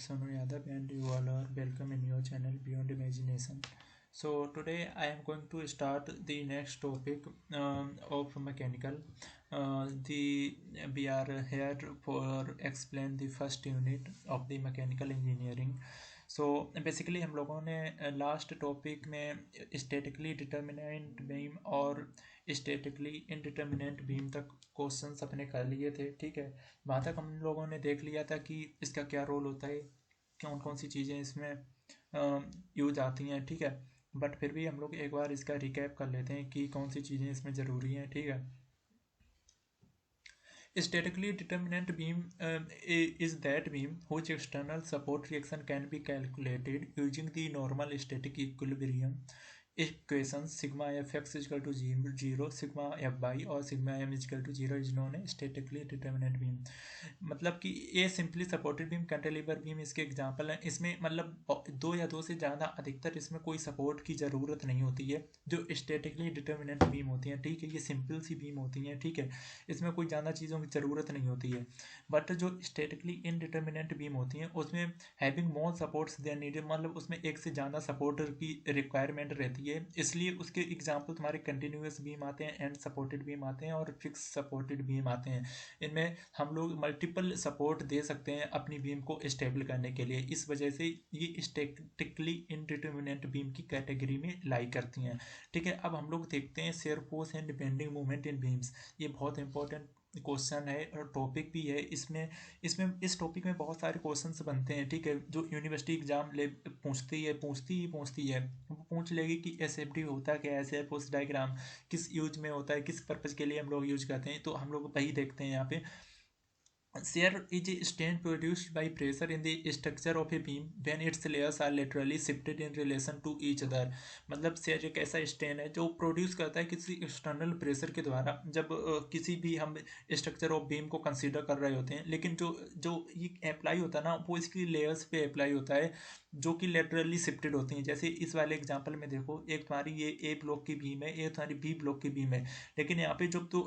Sonu Yadav and you all are welcome in your channel Beyond Imagination. So today I am going to start the next topic of mechanical. The we are here for explain the first unit of the mechanical engineering. So basically हम लोगों ने last topic में statically determinant beam और statically indeterminate beam तक questions अपने कर लिए थे, ठीक है। वहाँ तक हम लोगों ने देख लिया था कि इसका क्या रोल होता है, कौन कौन सी चीज़ें इसमें यूज आती हैं, ठीक है। बट फिर भी हम लोग एक बार इसका रिकैप कर लेते हैं कि कौन सी चीज़ें इसमें ज़रूरी हैं, ठीक है। Statically determinant beam is that beam whose external support reaction can be calculated using the normal static equilibrium equations sigma fx is equal to 0 sigma fy और sigma m is equal to 0 is known as statically determinant beam। मतलब कि ये simply supported beam cantilever beam इसके example हैं। इसमें मतलब दो या दो से ज़्यादा अधिकतर इसमें कोई सपोर्ट की ज़रूरत नहीं होती है, जो स्टैटिकली डिटर्मिनेंट बीम होती हैं, ठीक है। ये सिंपल सी बीम होती हैं, ठीक है। इसमें कोई ज़्यादा चीज़ों की ज़रूरत नहीं होती है। बट जो स्टैटिकली इनडिटर्मिनेंट बीम होती हैं उसमें having more supports there needed, मतलब उसमें एक से ज़्यादा सपोर्टर की रिक्वायरमेंट रहती है। इसलिए उसके एग्जाम्पल तुम्हारे कंटिन्यूस बीम आते हैं, एंड सपोर्टेड बीम आते हैं और फिक्स सपोर्टेड बीम आते हैं। इनमें हम लोग मल्टीपल सपोर्ट दे सकते हैं अपनी बीम को स्टेबल करने के लिए। इस वजह से ये स्टैटिकली इनडिटर्मिनेंट बीम की कैटेगरी में लाई करती हैं, ठीक है। अब हम लोग देखते हैं share force and bending movement in beams. ये बहुत इंपॉर्टेंट क्वेश्चन है और टॉपिक भी है। इसमें इसमें इस टॉपिक में बहुत सारे क्वेश्चंस बनते हैं, ठीक है, जो यूनिवर्सिटी एग्जाम ले पूछती है। वो पूछ लेगी कि एसएफडी होता क्या है, शेयर फोर्स डायग्राम किस यूज में होता है, किस पर्पज़ के लिए हम लोग यूज करते हैं। तो हम लोग वही देखते हैं यहाँ पे। Shear is a strain produced by pressure in the structure of a beam when its layers are laterally shifted in relation to each other। मतलब शेयर एक ऐसा स्ट्रेन है जो प्रोड्यूस करता है किसी एक्सटर्नल प्रेशर के द्वारा, जब किसी भी हम स्ट्रक्चर ऑफ बीम को कंसीडर कर रहे होते हैं। लेकिन जो जो ये अप्लाई होता है ना, वो इसकी लेयर्स पे अप्लाई होता है जो कि लेटरली शिफ्टेड होती हैं। जैसे इस वाले एग्जांपल में देखो, एक तुम्हारी ये ए ब्लॉक की बीम है, एक तुम्हारी बी ब्लॉक की बीम है। लेकिन यहाँ पे जब तो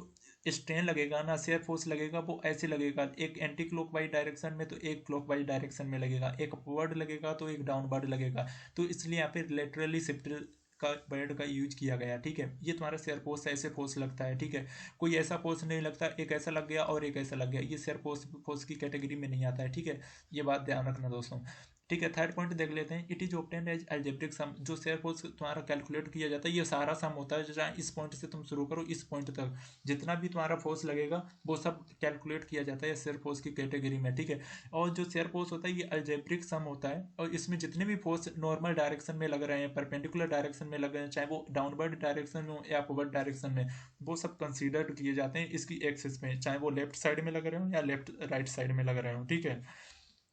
स्ट्रेन लगेगा ना, शेयर फोर्स लगेगा, वो ऐसे लगेगा, एक एंटी क्लॉकवाइज डायरेक्शन में तो एक क्लॉकवाइज डायरेक्शन में लगेगा, एक अपवर्ड लगेगा तो एक डाउनवर्ड लगेगा। तो इसलिए यहाँ पे लेटरली शिफ्टेड का वर्ड का यूज किया गया, ठीक है। ये तुम्हारा शेयर फोर्स ऐसे फोर्स लगता है, ठीक है। कोई ऐसा फोर्स नहीं लगता, एक ऐसा लग गया और एक ऐसा लग गया, ये शेयर फोर्स की कैटेगरी में नहीं आता है, ठीक है। ये बात ध्यान रखना दोस्तों, ठीक है। थर्ड पॉइंट देख लेते हैं। It is obtained as algebraic sum. जो शेयर फोर्स तुम्हारा कैलकुलेट किया जाता है, ये सारा सम होता है। जहाँ इस पॉइंट से तुम शुरू करो इस पॉइंट तक जितना भी तुम्हारा फोर्स लगेगा वो सब कैलकुलेट किया जाता है शेयर फोर्स की कैटेगरी में, ठीक है। और जो शेयर फोर्स होता है ये अलजेब्रिक सम होता है, और इसमें जितने भी फोर्स नॉर्मल डायरेक्शन में लग रहे हैं, परपेंडिकुलर डायरेक्शन में लग रहे हैं, चाहे वो डाउनवर्ड डायरेक्शन हो या अपवर्ड डायरेक्शन में, वो सब कंसीडर किए जाते हैं इसकी एक्सिस में, चाहे वो लेफ्ट साइड में लग रहे हो या लेफ्ट राइट साइड में लग रहे हो, ठीक है।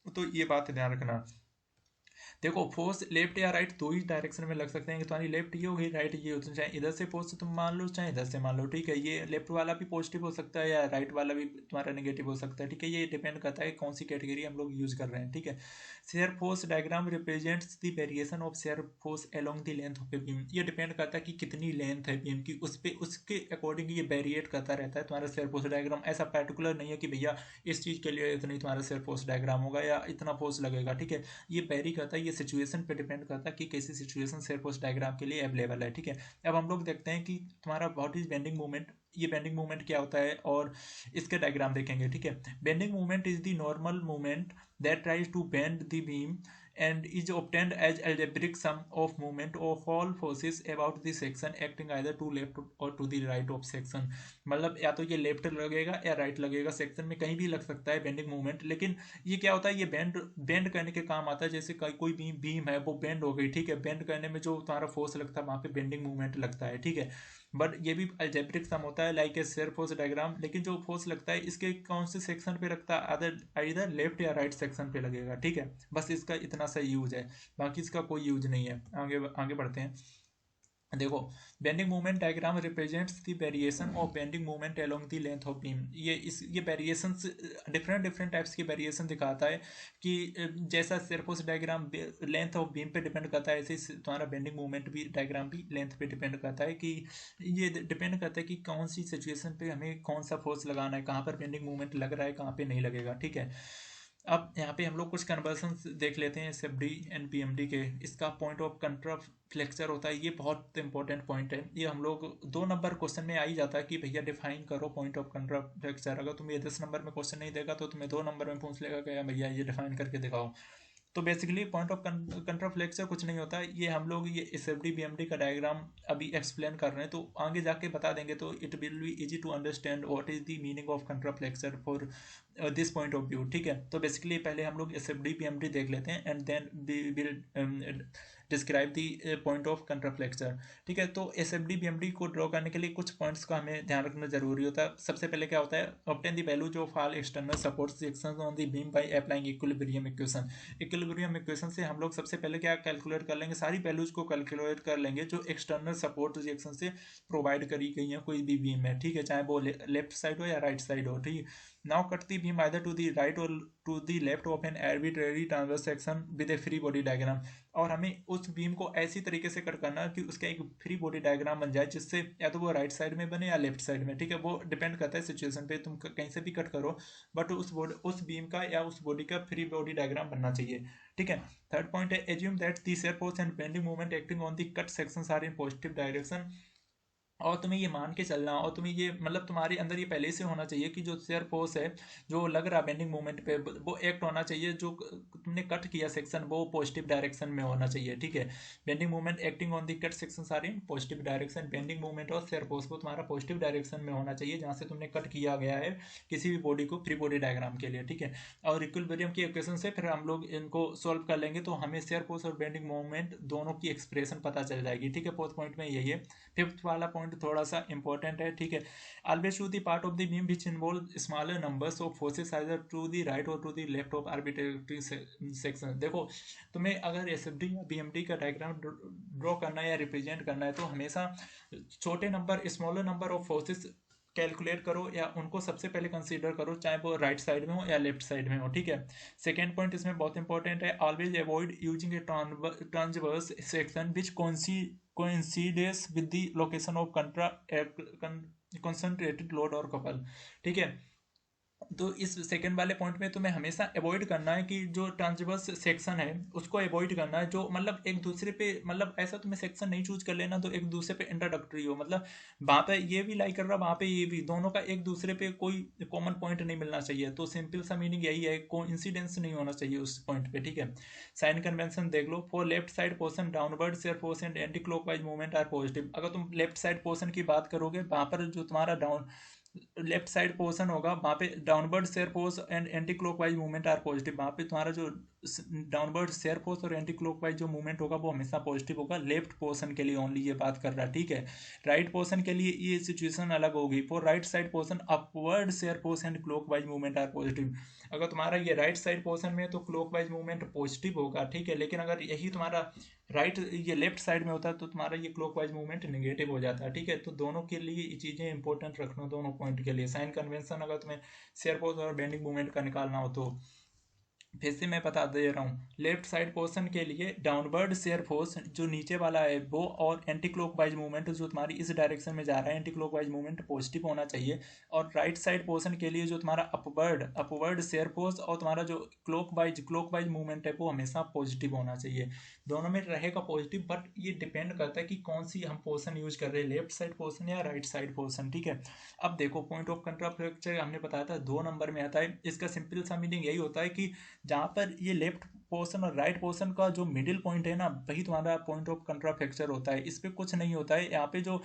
तो ये बात ध्यान रखना। देखो फोर्स लेफ्ट या राइट दो ही डायरेक्शन में लग सकते हैं कि तुम्हारी लेफ्ट ये होगी, राइट ये होती है। चाहे इधर से फोर्स तुम मान लो, चाहे इधर से मान लो, ठीक है। ये लेफ्ट वाला भी पॉजिटिव हो सकता है या राइट वाला भी तुम्हारा नेगेटिव हो सकता है, ठीक है। ये डिपेंड करता है कौन सी कैटेगरी हम लोग यूज कर रहे हैं, ठीक है। Shear force diagram represents the variation of shear force along the length of a beam. ये डिपेंड करता है कि कितनी लेंथ है बीम की, उस पर उसके अकॉर्डिंग ये वेरिएट करता रहता है तुम्हारा शेयर फोर्स डायग्राम। ऐसा पर्टिकुलर नहीं है कि भैया इस चीज़ के लिए इतनी तुम्हारा शेयर फोर्स डायग्राम होगा या इतना फोर्स लगेगा, ठीक है। ये वेरी करता है, ये सिचुएशन पे डिपेंड करता है कि कैसी सिचुएशन शेयर फोर्स डायग्राम के लिए अवेलेबल है, ठीक है। अब हम लोग देखते हैं कि तुम्हारा व्हाट इज बेंडिंग मूवमेंट। ये बेंडिंग मूवमेंट क्या होता है और इसके डायग्राम देखेंगे, ठीक है। Bending movement is the normal movement that tries to bend the beam and is obtained as algebraic sum of movement of all forces about the section acting either to left or to the right of section। मतलब या तो ये left लगेगा या right लगेगा, section में कहीं भी लग सकता है बेंडिंग मूवमेंट। लेकिन ये क्या होता है, ये बेंड करने के काम आता है। जैसे कोई बीम है वो बेंड हो गई, ठीक है। बेंड करने में जो तुम्हारा फोर्स लगता है वहाँ पे बेंडिंग मूवमेंट लगता है, ठीक है। बट ये भी अलजेब्रिक सम होता है like a shear force diagram. लेकिन जो फोर्स लगता है इसके कौन से सेक्शन पे लगता है, इधर लेफ्ट या राइट सेक्शन पे लगेगा, ठीक है। बस इसका इतना सा यूज है, बाकी इसका कोई यूज नहीं है। आगे आगे बढ़ते हैं। देखो bending movement diagram represents the variation of bending movement along the length of beam. ये वेरिएशन डिफरेंट डिफरेंट टाइप्स की वेरिएशन दिखाता है कि जैसा shear force diagram length of beam पे डिपेंड करता है, ऐसे ही तुम्हारा बेंडिंग मूवमेंट भी डायग्राम भी लेंथ पे डिपेंड करता है। कि ये डिपेंड करता है कि कौन सी सिचुएशन पे हमें कौन सा फोर्स लगाना है, कहाँ पर बेंडिंग मूवमेंट लग रहा है, कहाँ पे नहीं लगेगा, ठीक है। अब यहाँ पे हम लोग कुछ कन्वर्जन्स देख लेते हैं एसएफडी एंड पीएमडी के। इसका पॉइंट ऑफ कंट्राफ्लेक्चर होता है, ये बहुत इंपॉर्टेंट पॉइंट है। ये हम लोग 2 नंबर क्वेश्चन में आ ही जाता है कि भैया डिफाइन करो पॉइंट ऑफ कंट्राफ्लेक्चर। अगर तुम्हें 10 नंबर में क्वेश्चन नहीं देगा तो तुम्हें 2 नंबर में पूछ लेगा कि भैया ये डिफाइन करके दिखाओ। तो बेसिकली पॉइंट ऑफ कंट्राफ्लेक्चर कुछ नहीं होता है, ये हम लोग ये एसएफडी बीएमडी का डायग्राम अभी एक्सप्लेन कर रहे हैं, तो आगे जाके बता देंगे, तो it will be easy to understand what is the meaning of contraflexure for this point of view. ठीक है, तो बेसिकली पहले हम लोग एसएफडी बीएमडी देख लेते हैं and then we will describe the point of contraflexure. ठीक है, तो एसएफडी बीएमडी को ड्रॉ करने के लिए कुछ पॉइंट्स का हमें ध्यान रखना जरूरी होता है। सबसे पहले क्या होता है, obtain the values of all external support sections on the beam by applying equilibrium equation. Equilibrium equation से हम लोग सबसे पहले क्या कैलकुलेट कर लेंगे, सारी वैल्यूज को कैलकुलेट कर लेंगे जो एक्सटर्नल सपोर्ट रिएक्शन से प्रोवाइड करी गई है कोई भी बीम में। ठीक है, चाहे वो लेफ्ट साइड हो या राइट साइड हो। ठीक है, now cut the beam either to the right और to the left of an arbitrary transverse section with a free body diagram. और हमें उस बीम को ऐसी तरीके से कट करना है कि उसका एक फ्री बॉडी डायग्राम बन जाए, जिससे या तो वो राइट साइड में बने या लेफ्ट साइड में। ठीक है, वो डिपेंड करता है सिचुएशन पे, तुम कहीं से भी कट करो बट उस बीम का या उस बॉडी का फ्री बॉडी डायग्राम बनना चाहिए। ठीक है, थर्ड पॉइंट है, assume that the shear force and bending moment acting on the cut sections are in positive direction। और तुम्हें ये मान के चलना, और तुम्हें ये मतलब तुम्हारे अंदर ये पहले से होना चाहिए कि जो शेयर फोर्स है जो लग रहा बेंडिंग मोमेंट पे, वो एक्ट होना चाहिए, जो तुमने कट किया सेक्शन वो पॉजिटिव डायरेक्शन में होना चाहिए। ठीक है, bending moment acting on the cut section are in positive direction. Bending moment और शेयर फोर्स को तुम्हारा पॉजिटिव डायरेक्शन में होना चाहिए जहाँ से तुमने कट किया गया है किसी भी बॉडी को फ्री बॉडी डायग्राम के लिए। ठीक है, और इक्विलिब्रियम की इक्वेशन से फिर हम लोग इनको सॉल्व कर लेंगे तो हमें शेयर फोर्स और बेंडिंग मोमेंट दोनों की एक्सप्रेशन पता चल जाएगी। ठीक है, फोर्थ पॉइंट में यही है। फिफ्थ वाला पॉइंट थोड़ा सा इंपॉर्टेंट है। ठीक है, always choose the part of the beam which involve smaller numbers of forces either to the right और to the left of arbitrary section. देखो, तुम्हें अगर एसएफडी या बीएमडी का डायग्राम ड्रॉ करना है या रिप्रेजेंट करना है तो हमेशा छोटे number smaller number of forces calculate करो या उनको सबसे पहले कंसीडर करो, चाहे वो राइट साइड में हो या लेफ्ट साइड में हो। ठीक है, सेकेंड पॉइंट इसमें बहुत इंपॉर्टेंट है, always avoid using A transverse section which coincides with the location of concentrated load और कपल। ठीक है, तो इस सेकंड वाले पॉइंट में तुम्हें हमेशा अवॉइड करना है कि जो ट्रांसवर्स सेक्शन है उसको अवॉइड करना है, जो मतलब एक दूसरे पे मतलब ऐसा तुम्हें सेक्शन नहीं चूज कर लेना तो एक दूसरे पे इंट्रोडक्टरी हो, मतलब वहाँ पे ये भी लाई कर रहा वहाँ पे ये भी, दोनों का एक दूसरे पे कोई कॉमन पॉइंट नहीं मिलना चाहिए। तो सिंपल सा मीनिंग यही है, कोइंसिडेंस नहीं होना चाहिए उस पॉइंट पे। ठीक है, साइन कन्वेंशन देख लो, for left side portion downward shear force and anti clockwise movement are positive. अगर तुम लेफ्ट साइड पोर्शन की बात करोगे वहाँ पर जो तुम्हारा डाउन लेफ्ट साइड पोर्शन होगा वहाँ पे downward shear force and anti clockwise movement are positive. वहाँ पे तुम्हारा जो डाउनवर्ड शेयर फोर्स और एंटी क्लॉकवाइज जो मूवमेंट होगा वो हमेशा पॉजिटिव होगा, लेफ्ट पोर्शन के लिए ओनली ये बात कर रहा है। ठीक है, राइट पोर्शन के लिए ये सिचुएशन अलग होगी, for right side portion upward shear force and clockwise movement are positive. अगर तुम्हारा ये राइट साइड पोर्शन में तो क्लॉकवाइज मूवमेंट पॉजिटिव होगा। ठीक है, लेकिन अगर यही तुम्हारा राइट ये लेफ्ट साइड में होता है तो तुम्हारा ये क्लॉकवाइज मूवमेंट नेगेटिव हो जाता है। ठीक है, तो दोनों के लिए ये चीज़ें इंपॉर्टेंट रखना, दोनों पॉइंट के लिए। साइन कन्वेंशन अगर तुम्हें शेयर फोर्स और बेंडिंग मूवमेंट का निकालना हो तो फिर से मैं बता दे रहा हूँ, लेफ्ट साइड पोर्शन के लिए डाउनवर्ड शेयर फोर्स जो नीचे वाला है वो, और एंटी क्लॉकवाइज मूवमेंट जो तुम्हारी इस डायरेक्शन में जा रहा है एंटी क्लॉकवाइज मूवमेंट पॉजिटिव होना चाहिए। और राइट साइड पोर्शन के लिए जो तुम्हारा अपवर्ड शेयर फोर्स और तुम्हारा जो क्लॉकवाइज मूवमेंट है वो हमेशा पॉजिटिव होना चाहिए। दोनों में रहेगा पॉजिटिव, बट ये डिपेंड करता है कि कौन सी हम पोर्शन यूज कर रहे हैं, लेफ्ट साइड पोर्शन या राइट साइड पोर्शन। ठीक है, अब देखो पॉइंट ऑफ कंट्राफ्लेक्चर हमने बताया था 2 नंबर में आता है, इसका सिंपल सा मीनिंग यही होता है कि जहाँ पर ये लेफ्ट पोर्शन और राइट पोर्शन का जो मिडिल पॉइंट है ना वही तुम्हारा पॉइंट ऑफ कंट्राफ्लेक्चर होता है। इस पे कुछ नहीं होता है, यहाँ पे जो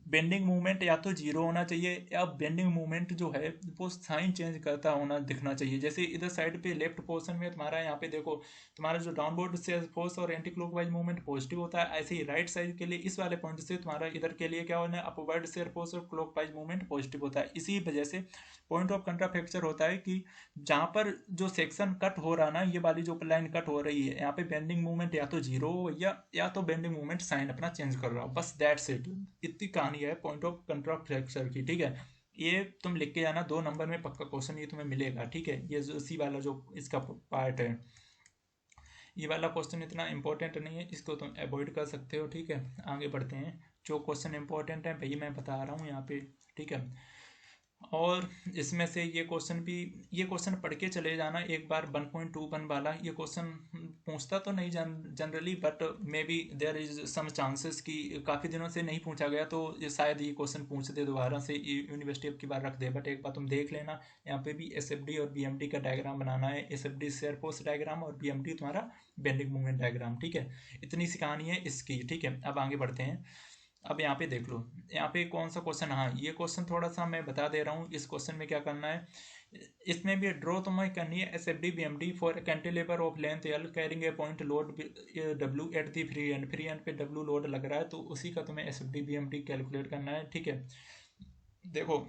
बेंडिंग मूवमेंट या तो जीरो होना चाहिए या बेंडिंग मूवमेंट जो है वो साइन चेंज करता होना दिखना चाहिए। जैसे इधर साइड पे लेफ्ट पोर्शन में तुम्हारा यहाँ पे देखो तुम्हारा जो डाउनवर्ड से फोर्स और एंटी क्लॉकवाइज मूवमेंट पॉजिटिव होता है, ऐसे ही राइट साइड के लिए इस वाले पॉइंट से तुम्हारा इधर के लिए क्या होना है, अपवर्ड शेयर फोर्स और क्लॉकवाइज मूवमेंट पॉजिटिव होता है। इसी वजह से पॉइंट ऑफ कंट्राफ्लेक्चर होता है कि जहाँ पर जो सेक्शन कट हो रहा ना, ये वाली जो लाइन कट हो रही है यहाँ पे बेंडिंग मूवमेंट या तो जीरो हो या तो बेंडिंग मूवमेंट साइन अपना चेंज कर रहा हो, बस दैट्स इट। इतनी कहानी है पॉइंट ऑफ कंट्राफ्लेक्चर की। ठीक है, ये तुम लिख के जाना 2 नंबर में पक्का क्वेश्चन ये तुम्हें मिलेगा। ठीक है, ये जो इसी वाला जो इसका पार्ट है, ये वाला क्वेश्चन इतना इंपॉर्टेंट नहीं है, इसको तुम अवॉइड कर सकते हो। ठीक है, आगे बढ़ते हैं, जो क्वेश्चन इंपॉर्टेंट है भैया मैं बता रहा हूँ यहाँ पे। ठीक है, और इसमें से ये क्वेश्चन पढ़ के चले जाना एक बार 1.21 वाला। ये क्वेश्चन पूछता तो नहीं generally, but may be there is some chances कि काफ़ी दिनों से नहीं पूछा गया तो ये शायद ये क्वेश्चन पूछ दे दोबारा से, यूनिवर्सिटी अब की बार रख दे। बट एक बार तुम देख लेना, यहाँ पे भी एस और BMD का डायग्राम बनाना है। SFD शेयर फोर्स डायग्राम और BMD तुम्हारा बेंडिंग मूवमेंट डायग्राम। ठीक है, इतनी सी कहानी है इसकी। ठीक है, अब आगे बढ़ते हैं। अब यहाँ पे देख लो, यहाँ पे कौन सा क्वेश्चन, हाँ ये क्वेश्चन थोड़ा सा मैं बता दे रहा हूँ। इस क्वेश्चन में क्या करना है, इसमें भी ड्रॉ तुम्हें करनी है SFD BMD for cantilever of length L carrying a point load W at the free and. Free and पे W लोड लग रहा है, तो उसी का तुम्हें SFD BMD कैलकुलेट करना है। ठीक है, देखो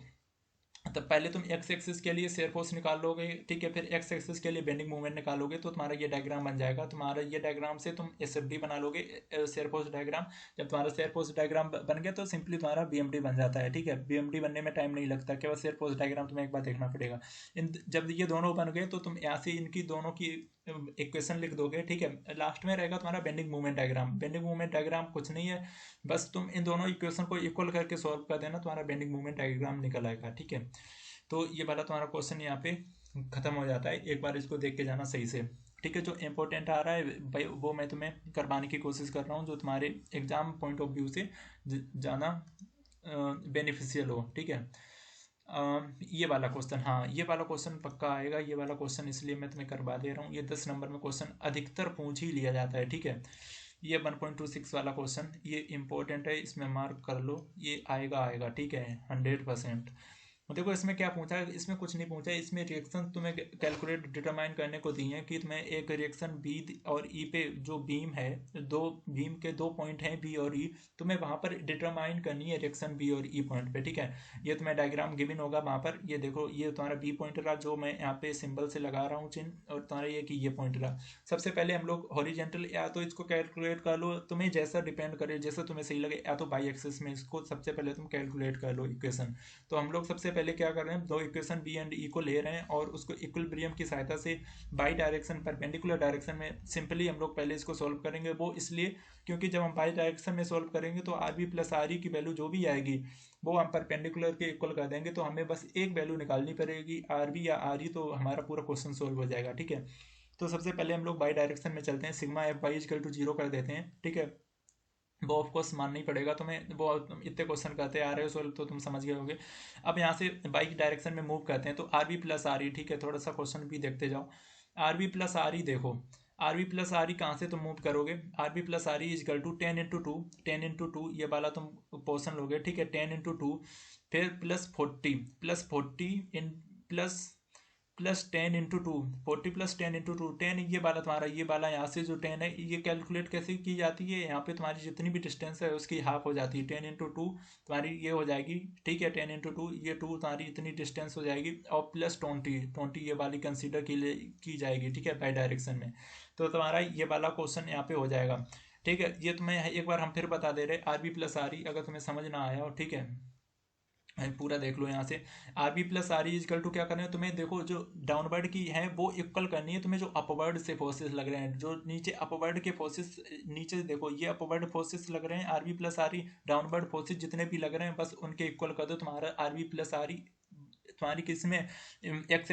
तो पहले तुम एक्स एक्सिस के लिए शेयर फोर्स निकालोगे, ठीक है, फिर एक्स एक्सिस के लिए बेंडिंग मूवमेंट निकालोगे, तो तुम्हारा ये डायग्राम बन जाएगा। तुम्हारा ये डायग्राम से तुम SFD बना लोगे, शेयर फोर्स डायग्राम। जब तुम्हारा शेयर फोर्स डायग्राम बन गया तो सिंपली तुम्हारा BMD बन जाता है। ठीक है, BMD बनने में टाइम नहीं लगता, केवल शेयर फोर्स डायग्राम तुम्हें एक बार देखना पड़ेगा। जब ये दोनों बन गए तो तुम यहाँ से इनकी दोनों की इक्वेशन लिख दोगे। ठीक है, लास्ट में रहेगा तुम्हारा bending movement diagram. Bending movement diagram कुछ नहीं है, बस तुम इन दोनों इक्वेशन को इक्वल करके सॉल्व कर देना, तुम्हारा बेंडिंग मूवमेंट डायग्राम निकल आएगा। ठीक है, तो ये वाला तुम्हारा क्वेश्चन यहाँ पे खत्म हो जाता है। एक बार इसको देख के जाना सही से। ठीक है, जो इंपॉर्टेंट आ रहा है भाई वो मैं तुम्हें करवाने की कोशिश कर रहा हूँ, जो तुम्हारे एग्जाम पॉइंट ऑफ व्यू से ज़्यादा बेनिफिशियल हो। ठीक है, ये वाला क्वेश्चन, हाँ ये वाला क्वेश्चन पक्का आएगा। ये वाला क्वेश्चन इसलिए मैं तुम्हें करवा दे रहा हूँ, ये 10 नंबर में क्वेश्चन अधिकतर पूछ ही लिया जाता है। ठीक है, ये 1.26 वाला क्वेश्चन ये इंपॉर्टेंट है, इसमें मार्क कर लो, ये आएगा। ठीक है, 100%। देखो इसमें क्या पूछा है, इसमें कुछ नहीं पूछा है। इसमें रिएक्शन तुम्हें कैलकुलेट डिटरमाइन करने को दी है कि तुम्हें एक रिएक्शन बी और ई पे जो बीम है, दो बीम के दो पॉइंट हैं बी और ई, तुम्हें वहां पर डिटरमाइन करनी है रिएक्शन बी और ई पॉइंट पे। ठीक है, ये तुम्हें डायग्राम गिवन होगा वहां पर। ये देखो, ये तुम्हारा बी पॉइंट रहा, जो मैं यहाँ पे सिंबल से लगा रहा हूँ चिन्ह, और तुम्हारा ये कि ये पॉइंट रहा। सबसे पहले हम लोग हॉरिजेंटल या तो इसको कैलकुलेट कर लो, तुम्हें जैसा डिपेंड करे, जैसा तुम्हें सही लगे, या तो बाई एक्सिस में इसको सबसे पहले तुम कैलकुलेट कर लो इक्वेशन। तो हम लोग सबसे पहले क्या कर रहे हैं, दो इक्वेशन बी एंड ई को ले रहे हैं और उसको इक्विलिब्रियम की सहायता से बाई डायरेक्शन परपेंडिकुलर डायरेक्शन में सिंपली हम लोग पहले इसको सॉल्व करेंगे। वो इसलिए क्योंकि जब हम बाई डायरेक्शन में सॉल्व करेंगे तो R B plus R E की वैल्यू जो भी आएगी वो हम परपेंडिकुलर के इक्वल कर देंगे, तो हमें बस एक वैल्यू निकालनी पड़ेगी आर बी या आर ई, तो हमारा पूरा क्वेश्चन सॉल्व हो जाएगा। ठीक है, तो सबसे पहले हम लोग बाई डायरेक्शन में चलते हैं, sigma F Y equal to 0 कर देते हैं। ठीक है, वो ऑफ कोर्स मानना ही पड़ेगा तुम्हें, वो इतने क्वेश्चन करते आ रहे हो सॉल्व तो तुम समझ गए होगे। अब यहाँ से बाइक डायरेक्शन में मूव करते हैं, तो R B plus R E. ठीक है, थोड़ा सा क्वेश्चन भी देखते जाओ। R B plus R E देखो, R B plus R E कहाँ से तुम मूव करोगे, R B plus R E equal to 10 × 2, 10 × 2 ये वाला तुम पोर्शन लोगे। ठीक है, 10 × 2 फिर +40 इन प्लस 10 × 2, 40 + 10 × 2 10, ये वाला तुम्हारा, ये वाला यहाँ से जो 10 है ये कैलकुलेट कैसे की जाती है, यहाँ पे तुम्हारी जितनी भी डिस्टेंस है उसकी हाफ हो जाती है। 10 × 2 तुम्हारी ये हो जाएगी। ठीक है, 10 × 2 ये 2 तुम्हारी इतनी डिस्टेंस हो जाएगी, और +20 ये वाली कंसिडर की जाएगी। ठीक है, बाई डायरेक्शन में, तो तुम्हारा ये वाला क्वेश्चन यहाँ पे हो जाएगा। ठीक है, ये तुम्हें एक बार हम फिर बता दे रहे R B plus R E, अगर तुम्हें समझ ना आया हो। ठीक है, पूरा देख लो यहाँ से, R B plus R E equal to क्या करना है तुम्हें, देखो जो डाउनवर्ड की है वो इक्वल करनी है तुम्हें, जो अपवर्ड से फोर्सेस लग रहे हैं, जो नीचे अपवर्ड के फोर्सेस, नीचे देखो ये अपवर्ड फोर्सेस लग रहे हैं, R B plus R E downward forces जितने भी लग रहे हैं बस उनके इक्वल कर दो, तुम्हारा R B plus R E तुम्हारी किस में एक्स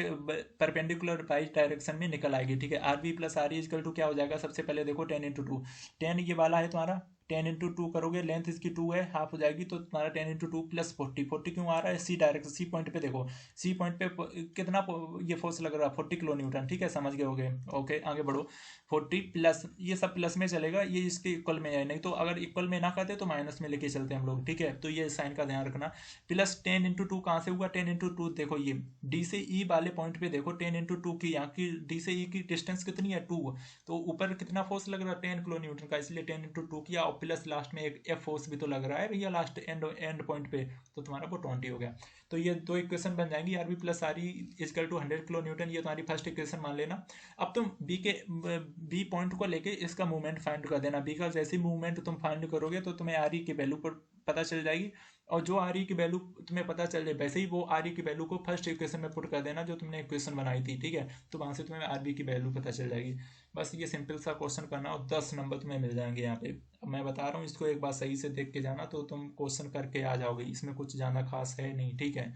परपेंडिकुलर बाई डायरेक्शन में निकल आएगी। ठीक है, R B plus R E equal to क्या हो जाएगा, सबसे पहले देखो 10 × 2, 10 ये वाला है तुम्हारा, 10 × 2 करोगे, लेंथ इसकी 2 है, हाफ हो जाएगी, तो तुम्हारा 10 × 2 + 40 क्यों आ रहा है, सी डायरेक्शन, सी पॉइंट पे देखो, सी पॉइंट पे कितना ये फोर्स लग रहा है, 40 किलो न्यूटन। ठीक है, समझ गए होगे। ओके, आगे बढ़ो, 40 प्लस, ये सब प्लस में चलेगा, ये इसके इक्वल में है, नहीं तो अगर इक्वल में ना करते तो माइनस में लेके चलते हम लोग। ठीक है, तो ये साइन का ध्यान रखना। प्लस 10 × 2 कहाँ से हुआ, 10 × 2 देखो ये डी से ई वाले पॉइंट पे देखो, 10 × 2 की यहाँ की डी से ई की डिस्टेंस कितनी है, 2, तो ऊपर कितना फोर्स लग रहा है, 10 किलो न्यूटन का, इसलिए 10 × 2 किया, और प्लस लास्ट में एक एफ फोर्स भी तो लग रहा है भैया लास्ट एंड पॉइंट पे, तो तुम्हारा वो 20 हो गया। तो ये दो इक्वेशन बन जाएंगी, R B plus R E equal to 100 kilo newton, ये तुम्हारी फर्स्ट इक्वेशन मान लेना। अब तुम बी पॉइंट को लेके इसका मूवमेंट फाइंड कर देना, बी का जैसे मूवमेंट तुम फाइंड करोगे तो तुम्हें आर ई की वैल्यू पर पता चल जाएगी, और जो आर ई की वैल्यू तुम्हें पता चल जाए वैसे ही वो आर ई की वैल्यू को फर्स्ट इक्वेशन में पुट कर देना जो तुमने इक्वेशन बनाई थी। ठीक है, तो वहां से तुम्हें आर बी की वैल्यू पता चल जाएगी। बस ये सिंपल सा क्वेश्चन करना और 10 नंबर तुम्हें मिल जाएंगे यहाँ पे। अब मैं बता रहा हूँ, इसको एक बार सही से देख के जाना तो तुम क्वेश्चन करके आ जाओगे, इसमें कुछ ज़्यादा खास है नहीं। ठीक है,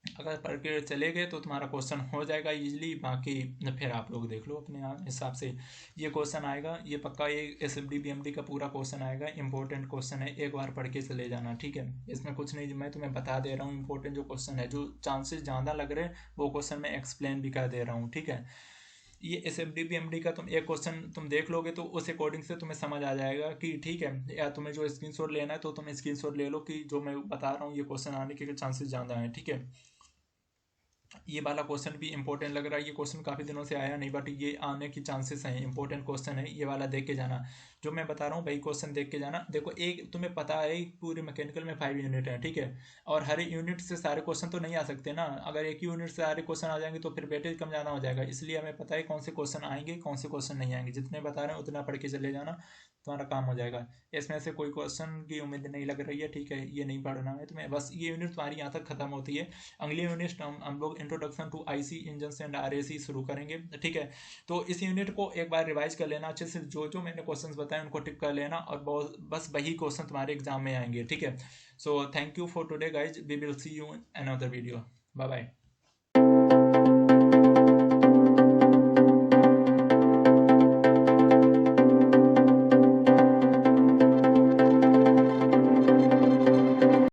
अगर पढ़ के चले गए तो तुम्हारा क्वेश्चन हो जाएगा इजीली, बाकी फिर आप लोग देख लो अपने हिसाब से। ये क्वेश्चन आएगा, ये पक्का ये SFD BMD का पूरा क्वेश्चन आएगा, इंपॉर्टेंट क्वेश्चन है, एक बार पढ़ के चले जाना, ठीक है। इसमें कुछ नहीं, मैं तुम्हें बता दे रहा हूँ इंपॉर्टेंट जो क्वेश्चन है, जो चांसेस ज़्यादा लग रहे हैं वो क्वेश्चन मैं एक्सप्लेन भी कर दे रहा हूँ, ठीक है। ये SFD BMD का तुम एक क्वेश्चन तुम देख लोगे तो उस अकॉर्डिंग से तुम्हें समझ आ जाएगा कि ठीक है, या तुम्हें जो स्क्रीनशॉट लेना है तो तुम स्क्रीनशॉट ले लो कि जो मैं बता रहा हूँ ये क्वेश्चन आने के चांसेस ज़्यादा हैं, ठीक है। ये वाला क्वेश्चन भी इंपॉर्टेंट लग रहा है, ये क्वेश्चन काफ़ी दिनों से आया नहीं, बट ये आने की चांसेस हैं, इंपॉर्टेंट क्वेश्चन है ये वाला, देख के जाना। जो मैं बता रहा हूँ वही क्वेश्चन देख के जाना। देखो, एक तुम्हें पता है पूरे मैकेनिकल में 5 यूनिट है, ठीक है, और हर यूनिट से सारे क्वेश्चन तो नहीं आ सकते ना। अगर एक ही यूनिट से सारे क्वेश्चन आ जाएंगे तो फिर वेटेज कम ज़्यादा हो जाएगा, इसलिए हमें पता है कौन से क्वेश्चन आएंगे कौन से क्वेश्चन नहीं आएंगे। जितने बता रहे हैं उतना पढ़ के चले जाना, तुम्हारा काम हो जाएगा। इसमें से कोई क्वेश्चन की उम्मीद नहीं लग रही है, ठीक है, ये नहीं पढ़ना है तुम्हें, बस ये यूनिट तुम्हारी यहाँ तक खत्म होती है। अगली यूनिट हम लोग introduction to IC engine and RAC शुरू करेंगे, ठीक है। तो इस यूनिट को एक बार रिवाइज कर लेना अच्छे से, जो जो मैंने क्वेश्चंस बताए उनको टिक कर लेना, और बस वही क्वेश्चन तुम्हारे एग्जाम में आएंगे, ठीक है। So thank you for today guys, we will see you in another video, bye bye.